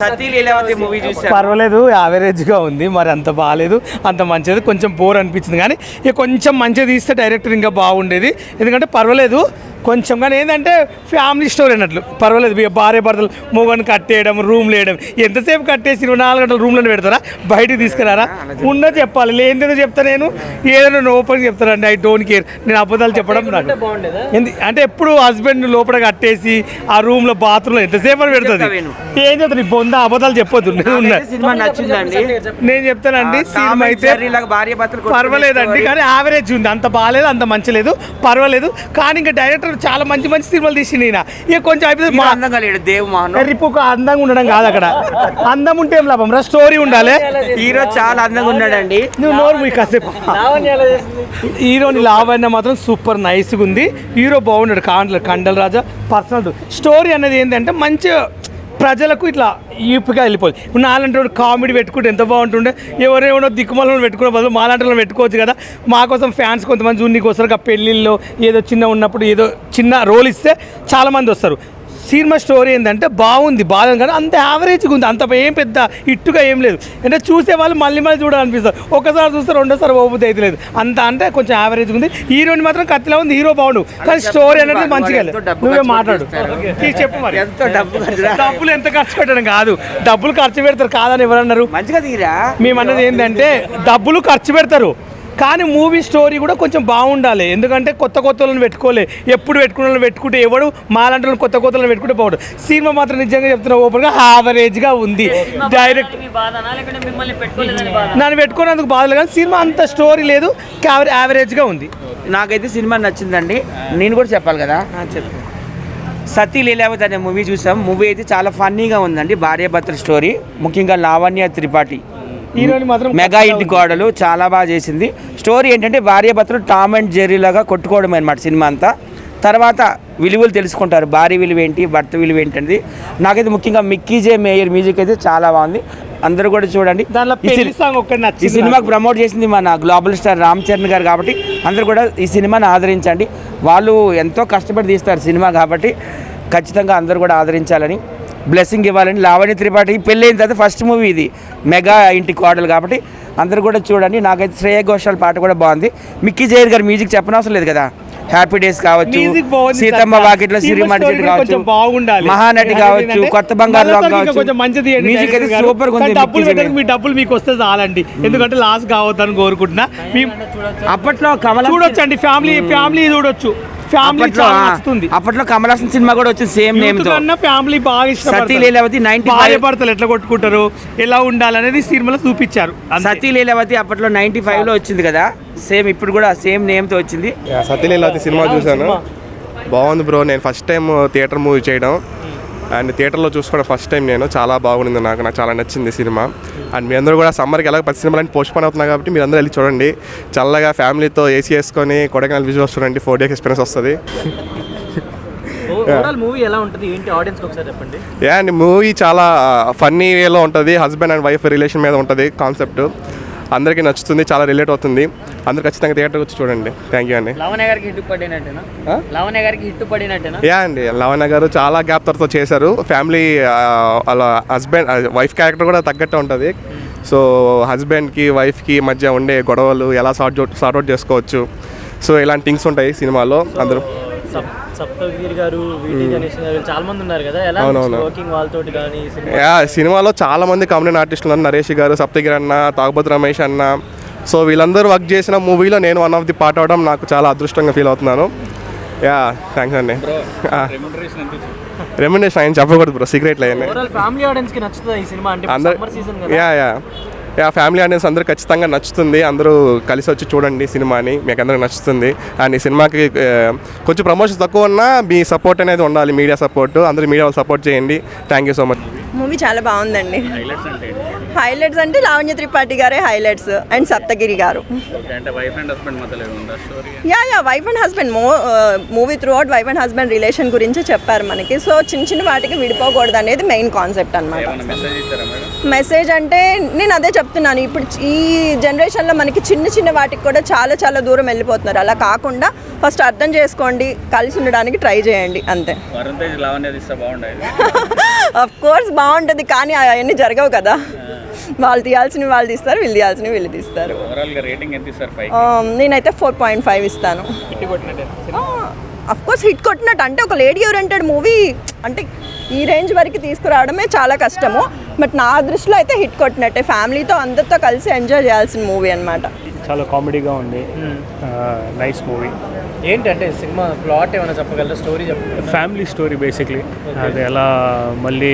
సతీ Leelavathi movie చూసాను. పర్వాలేదు, యావరేజ్గా ఉంది. మరి అంత బాగాలేదు, అంత మంచిది, కొంచెం బోర్ అనిపించింది. కానీ ఇక కొంచెం మంచిగా తీస్తే డైరెక్టర్ ఇంకా బాగుండేది. ఎందుకంటే పర్వాలేదు కొంచెం, కానీ ఏంటంటే ఫ్యామిలీ స్టోరీ అన్నట్లు. పర్వాలేదు, భార్య భర్తలు మొగని కట్టేయడం, రూమ్లు వేయడం. ఎంతసేపు కట్టేసి 24 గంటలు రూమ్లను పెడతారా, బయటకు తీసుకురారా? ఉన్నది చెప్పాలి, లేనిదేదో చెప్తా. నేను ఏదైనా ఓపెన్ చెప్తానండి, ఐ డోంట్ కేర్. నేను అబద్ధాలు చెప్పడం నాకు అంటే ఎప్పుడు హస్బెండ్ లోపల కట్టేసి ఆ రూమ్లో బాత్రూంలో ఎంతసేపు అని పెడుతుంది. ఏం చెప్తాను, బొంద అబద్ధాలు చెప్పొద్దు. సినిమా నచ్చిందండి, నేను చెప్తానండి. సినిమా అయితే పర్వాలేదండి, కానీ యావరేజ్ ఉంది. అంత బాగాలేదు, అంత మంచి లేదు, పర్వాలేదు. కానీ ఇంకా డైరెక్టర్ చాలా మంచి మంచి సినిమాలు తీసింది. ఇక కొంచెం అయిపోయింది. అందంగా ఉండడం కాదు, అక్కడ అందం ఉంటే ఏం లాభం రా, స్టోరీ ఉండాలి. హీరో చాలా అందంగా ఉన్నాడండి. నువ్వు నోరు మీ కాసేపు. హీరోని లావణ్య మాత్రం సూపర్ నైస్గా ఉంది. హీరో బాగున్నాడు, కండల్ రాజా పర్సనల్. స్టోరీ అనేది ఏంటంటే మంచి ప్రజలకు ఇట్లా ఈపుగా వెళ్ళిపోతుంది. ఇప్పుడు నాలంటి కామెడీ పెట్టుకుంటే ఎంత బాగుంటుండే. ఎవరేమో దిక్కుమాలను పెట్టుకునే బదులు మాలాంటి వాళ్ళని పెట్టుకోవచ్చు కదా. మా కోసం ఫ్యాన్స్ కొంతమంది జూనికి వస్తారు. ఆ పెళ్ళిళ్ళలో ఏదో చిన్న ఉన్నప్పుడు ఏదో చిన్న రోల్ ఇస్తే చాలామంది వస్తారు. సినిమా స్టోరీ ఏంటంటే బాగుంది, బాగుంది, కానీ అంత యావరేజ్గా ఉంది. అంత ఏం పెద్ద ఇట్టుగా ఏం లేదు. అంటే చూసే వాళ్ళు మళ్ళీ మళ్ళీ చూడాలనిపిస్తారు. ఒకసారి చూస్తే రెండోసారి ఓబుద్ది అయితే లేదు. అంత అంటే కొంచెం యావరేజ్గా ఉంది. హీరోని మాత్రం కత్తిలా ఉంది, హీరో బాగుండు, కానీ స్టోరీ అనేది మంచిగా లేదు. నువ్వే మాట్లాడు, చెప్పు మరి. డబ్బులు ఎంత ఖర్చు పెట్టడం కాదు, డబ్బులు ఖర్చు పెడతారు కాదని ఎవరన్నారు? మంచిగా తీరా. మేమన్నది ఏంటంటే డబ్బులు ఖర్చు పెడతారు, కానీ మూవీ స్టోరీ కూడా కొంచెం బాగుండాలి. ఎందుకంటే కొత్త వాళ్ళని పెట్టుకోలే, ఎప్పుడు పెట్టుకున్న వాళ్ళని పెట్టుకుంటే ఎవడు మాలాంటి వాళ్ళని కొత్త వాళ్ళని పెట్టుకుంటే బాగుండు. సినిమా మాత్రం నిజంగా చెప్తున్నా ఓపెన్గా యావరేజ్గా ఉంది. డైరెక్ట్ నన్ను పెట్టుకున్నందుకు బాధలేదు, కానీ సినిమా అంత స్టోరీ లేదు, యావరేజ్గా ఉంది. నాకైతే సినిమా నచ్చిందండి. నేను కూడా చెప్పాలి కదా, చెప్పు. సతీ లీలావతి అనే మూవీ చూసాం. మూవీ అయితే చాలా ఫన్నీగా ఉందండి. భార్యాభర్తల స్టోరీ, ముఖ్యంగా లావణ్య త్రిపాఠి హీరోని మాత్రం మెగా ఇంటి కోడలు చాలా బాగా చేసింది. స్టోరీ ఏంటంటే భార్యాభర్తలు టామ్ అండ్ జెర్రీ లాగా కొట్టుకోవడం అనమాట సినిమా అంతా. తర్వాత విలువలు తెలుసుకుంటారు, భార్య విలువ ఏంటి, భర్త విలువ ఏంటి అనేది. నాకైతే ముఖ్యంగా మిక్కీ జే మేయర్ మ్యూజిక్ అయితే చాలా బాగుంది. అందరూ కూడా చూడండి. ఈ సినిమాకి ప్రమోట్ చేసింది మన గ్లోబల్ స్టార్ రామ్ చరణ్ గారు కాబట్టి అందరూ కూడా ఈ సినిమాని ఆదరించండి. వాళ్ళు ఎంతో కష్టపడి తీస్తారు సినిమా కాబట్టి ఖచ్చితంగా అందరూ కూడా ఆదరించాలని, బ్లెస్సింగ్ ఇవ్వాలని. లావణ్య త్రిపాఠి పెళ్ళైన తర్వాత ఫస్ట్ మూవీ ఇది, మెగా ఇంటి కోడలు కాబట్టి అందరూ కూడా చూడండి. నాకైతే శ్రేయ ఘోషాల్ పాట కూడా బాగుంది. మిక్కీ జైర్ గారి మ్యూజిక్ చెప్పనవసరం లేదు కదా. హ్యాపీ డేస్ కావచ్చు, సీతమ్మ వాకిట్లో సిరిమణి చెట్టు కావచ్చు, మహానటి కావచ్చు, కొత్త బంగారు కావచ్చు, మ్యూజిక్ అయితే సూపర్ ఉంది. మీ డబ్బులు మీకు వస్తే చాలండి, ఎందుకంటే లాస్ కావద్దని కోరుకుంటున్నా. అప్పట్లో చూడొచ్చండి, ఫ్యామిలీ చూడొచ్చు. అప్పట్లో కమల్ హాసన్ సినిమా కూడా వచ్చింది సేమ్ నేమ్ తో. ఫ్యామిలీ బాగా సతీ లీలావతి 95 భర్తలు ఎట్లా కొట్టుకుంటారు, ఎలా ఉండాలనేది సినిమాలో చూపించారు. సతీ లీలావతి అప్పట్లో 95 లో వచ్చింది కదా, సేమ్ ఇప్పుడు కూడా సేమ్ నేమ్ తో వచ్చింది. సతీ లీలావతి సినిమా చూసాను, బాగుంది బ్రో. నేను ఫస్ట్ టైం థియేటర్ మూవీ చేయడం అండ్ థియేటర్లో చూసుకోవడం ఫస్ట్ టైం. నేను చాలా బాగుంది, నాకు చాలా నచ్చింది సినిమా. అండ్ మీ అందరూ కూడా సమ్మర్కి ఎలాగ 10 సినిమాలు పోస్ట్ పోన్ అవుతున్నాయి కాబట్టి మీరు అందరూ వెళ్ళి చూడండి. చల్లగా ఫ్యామిలీతో ఏసీ వేసుకొని కొడైకెనాల్ విజువల్స్ చూడండి, 4 days ఎక్స్పీరియన్స్ వస్తుంది. అండ్ మూవీ చాలా ఫన్నీ వేలో ఉంటుంది, హస్బెండ్ అండ్ వైఫ్ రిలేషన్ మీద ఉంటుంది కాన్సెప్ట్. అందరికీ నచ్చుతుంది, చాలా రిలేట్ అవుతుంది. అందరు ఖచ్చితంగా థియేటర్కి వచ్చి చూడండి. థ్యాంక్ యూ అండి. యా అండి, లావణ్య గారు చాలా గ్యాప్ తర్వాత చేశారు. ఫ్యామిలీ వాళ్ళ హస్బెండ్ వైఫ్ క్యారెక్టర్ కూడా తగ్గట్టు ఉంటుంది. సో హస్బెండ్కి వైఫ్కి మధ్య ఉండే గొడవలు ఎలా సార్ట్అవుట్ చేసుకోవచ్చు, సో ఇలాంటి థింగ్స్ ఉంటాయి సినిమాలో. అందరూ సినిమాలో చాలా మంది కామెడీ ఆర్టిస్టులు ఉన్నారు. నరేష్ గారు, సప్తగిరి అన్న, తాగుబోతు రమేష్ అన్న. సో వీళ్ళందరూ వర్క్ చేసిన మూవీలో నేను వన్ ఆఫ్ ది పార్ట్ అవడం నాకు చాలా అదృష్టంగా ఫీల్ అవుతున్నాను. యా థ్యాంక్స్ అండి. రెమ్యునరేషన్ ఆయన చెప్పకూడదు బ్రో, సీక్రెట్లు అయ్యాయి. యా ఫ్యామిలీ ఆడియన్స్ అందరూ ఖచ్చితంగా నచ్చుతుంది. అందరూ కలిసి వచ్చి చూడండి సినిమాని, మీకు అందరికి నచ్చుతుంది. అండ్ ఈ సినిమాకి కొంచెం ప్రమోషన్స్ తక్కువ ఉన్నా మీ సపోర్ట్ అనేది ఉండాలి, మీడియా సపోర్ట్. అందరూ మీడియా వాళ్ళు సపోర్ట్ చేయండి. Thank you so much. Movie చాలా బాగుందండి. హైలైట్స్ అంటే లావణ్య త్రిపాఠి గారే హైలైట్స్ అండ్ సప్తగిరి గారు. Yeah wife and husband movie through out wife and husband relation గురించి చెప్పారు మనకి. సో చిన్న వాటికి విడిపోకూడదు అనేది మెయిన్ కాన్సెప్ట్ అనమాట. మెసేజ్ అంటే నేను అదే చెప్తున్నాను, ఇప్పుడు ఈ జనరేషన్లో మనకి చిన్న వాటికి కూడా చాలా దూరం వెళ్ళిపోతున్నారు. అలా కాకుండా ఫస్ట్ అర్థం చేసుకోండి, కలిసి ఉండడానికి ట్రై చేయండి, అంతే. అఫ్ కోర్స్ బాగుంటుంది, కానీ అవన్నీ జరగవు కదా. వాళ్ళు తీయాల్సినవి వాళ్ళు తీస్తారు, వీళ్ళు తీయాల్సినవి వీళ్ళు తీస్తారు. ఓవరాల్గా రేటింగ్ ఎంత ఇస్తారు 5? నేనైతే 4.5 ఇస్తాను. అఫ్ కోర్స్ హిట్ కొట్టినట్టు, అంటే ఒక లేడీ ఓరియంటెడ్ మూవీ అంటే ఈ రేంజ్ వరకు తీసుకురావడమే చాలా కష్టము. బట్ నా దృష్టిలో అయితే హిట్ కొట్టినట్టే, ఫ్యామిలీతో అందరితో కలిసి ఎంజాయ్ చేయాల్సిన మూవీ అనమాట. చాలా కామెడీగా ఉంది, నైస్ మూవీ. ఏంటంటే సినిమా ప్లాట్ ఏమైనా చెప్పగలరా, స్టోరీ ఫ్యామిలీ స్టోరీ బేసిక్లీ. అది ఎలా మళ్ళీ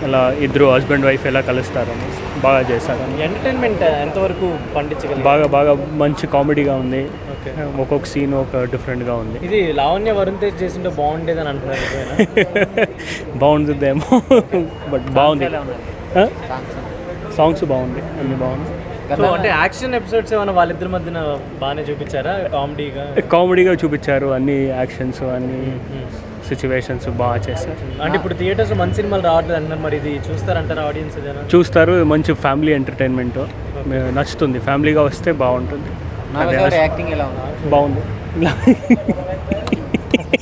ఎలా ఇద్దరు హస్బెండ్ వైఫ్ ఎలా కలుస్తారని బాగా చేశారు. ఎంటర్టైన్మెంట్ ఎంతవరకు పండించగలరు? బాగా బాగా మంచి కామెడీగా ఉంది, ఒక్కొక్క సీన్ ఒక డిఫరెంట్గా ఉంది. ఇది లావణ్య వరుణ్ తేజ్ చేసింటే బాగుండేది అని అంటున్నారు. బాగుంటుందేమో బట్ బాగుంది. సాంగ్స్ బాగుంది, అన్ని బాగుంది. సో అంటే యాక్షన్ ఎపిసోడ్స్ ఏమైనా వాళ్ళిద్దరి మధ్యన బాగానే చూపించారా? కామెడీగా చూపించారు, అన్ని యాక్షన్స్ అన్ని సిచ్యువేషన్స్ బాగా చేస్తారు. అంటే ఇప్పుడు థియేటర్స్ మంచి సినిమాలు రావట్లేదు అంటున్నారు, మరి ఇది చూస్తారంటారా ఆడియన్స్? చూస్తారు, మంచి ఫ్యామిలీ ఎంటర్టైన్మెంట్ నచ్చుతుంది. ఫ్యామిలీగా వస్తే బాగుంటుంది. యాక్టింగ్ ఎలా ఉంది? బాగుంది.